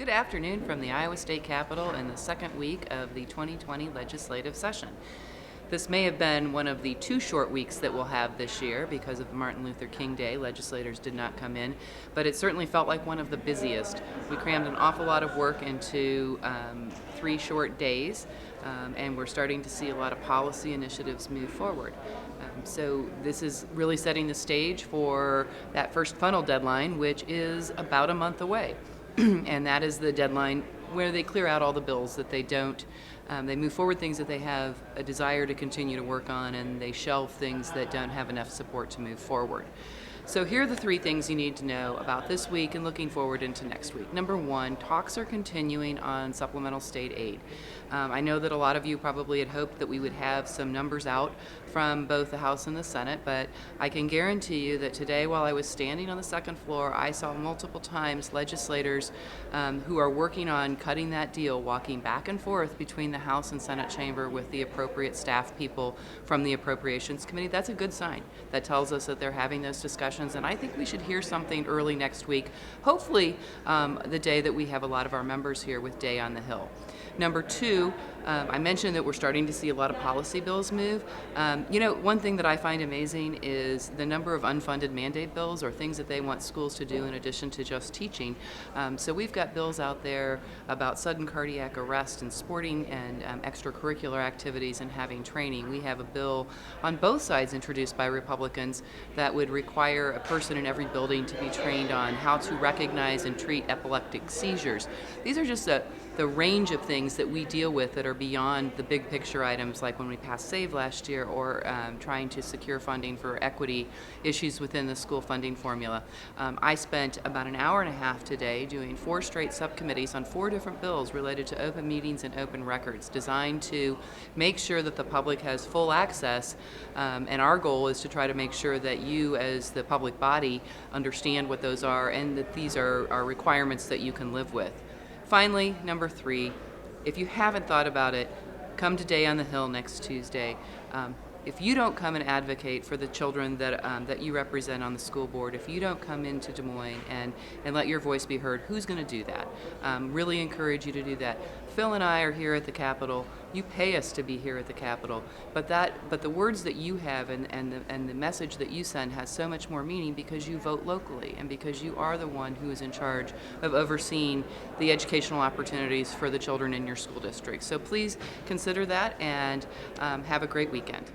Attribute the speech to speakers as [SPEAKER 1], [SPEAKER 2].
[SPEAKER 1] Good afternoon from the Iowa State Capitol in the second week of the 2020 legislative session. This may have been one of the 2 short weeks that we'll have this year because of Martin Luther King Day. Legislators did not come in, but it certainly felt like one of the busiest. We crammed an awful lot of work into 3 short days, and we're starting to see a lot of policy initiatives move forward. So this is really setting the stage for that first funnel deadline, which is about a month away. And that is the deadline where they clear out all the bills that they don't. They move forward things that they have a desire to continue to work on, and they shelve things that don't have enough support to move forward. So here are the 3 things you need to know about this week and looking forward into next week. Number 1, talks are continuing on supplemental state aid. I know that a lot of you probably had hoped that we would have some numbers out from both the House and the Senate, but I can guarantee you that today, while I was standing on the second floor, I saw multiple times legislators who are working on cutting that deal, walking back and forth between the House and Senate chamber with the appropriate staff people from the Appropriations Committee. That's a good sign. That tells us that they're having those discussions, and I think we should hear something early next week, hopefully the day that we have a lot of our members here with Day on the Hill. Number 2, I mentioned that we're starting to see a lot of policy bills move. One thing that I find amazing is the number of unfunded mandate bills or things that they want schools to do in addition to just teaching. So we've got bills out there about sudden cardiac arrest and sporting and extracurricular activities and having training. We have a bill on both sides introduced by Republicans that would require a person in every building to be trained on how to recognize and treat epileptic seizures. These are just the range of things that we deal with that are beyond the big picture items, like when we passed SAVE last year, or trying to secure funding for equity issues within the school funding formula. I spent about an hour and a half today doing 4 straight subcommittees on 4 different bills related to open meetings and open records, designed to make sure that the public has full access, and our goal is to try to make sure that you as the public body understand what those are and that these are requirements that you can live with. Finally, number 3, if you haven't thought about it, come to Day on the Hill next Tuesday. If you don't come and advocate for the children that you represent on the school board, if you don't come into Des Moines and let your voice be heard, who's going to do that? Really encourage you to do that. Phil and I are here at the Capitol. You pay us to be here at the Capitol, but the words that you have and the message that you send has so much more meaning because you vote locally and because you are the one who is in charge of overseeing the educational opportunities for the children in your school district. So please consider that and have a great weekend.